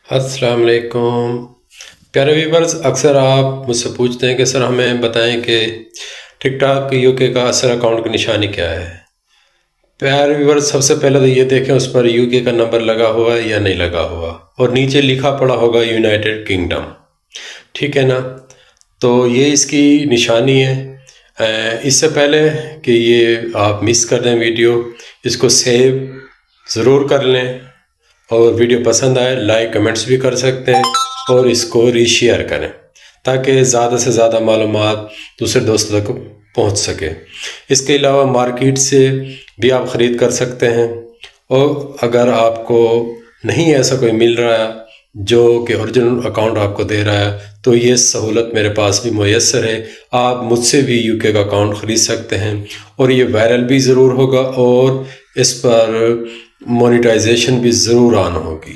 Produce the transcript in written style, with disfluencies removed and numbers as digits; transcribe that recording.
السلام علیکم پیارے ویورز، اکثر آپ مجھ سے پوچھتے ہیں کہ سر ہمیں بتائیں کہ ٹک ٹاک یو کے کا اثر اکاؤنٹ کی نشانی کیا ہے۔ پیارے ویورز، سب سے پہلے تو یہ دیکھیں اس پر یو کے کا نمبر لگا ہوا ہے یا نہیں لگا ہوا، اور نیچے لکھا پڑا ہوگا یونائٹڈ کنگڈم، ٹھیک ہے نا؟ تو یہ اس کی نشانی ہے۔ اس سے پہلے کہ یہ آپ مس کر دیں ویڈیو، اس کو سیو ضرور کر لیں، اور ویڈیو پسند آئے لائک کمنٹس بھی کر سکتے ہیں، اور اس کو ری شیئر کریں تاکہ زیادہ سے زیادہ معلومات دوسرے دوستوں تک پہنچ سکے۔ اس کے علاوہ مارکیٹ سے بھی آپ خرید کر سکتے ہیں، اور اگر آپ کو نہیں ایسا کوئی مل رہا ہے جو کہ اوریجنل اکاؤنٹ آپ کو دے رہا ہے، تو یہ سہولت میرے پاس بھی میسر ہے۔ آپ مجھ سے بھی یو کے کا اکاؤنٹ خرید سکتے ہیں، اور یہ وائرل بھی ضرور ہوگا، اور اس پر مونیٹائزیشن بھی ضرور آن ہوگی۔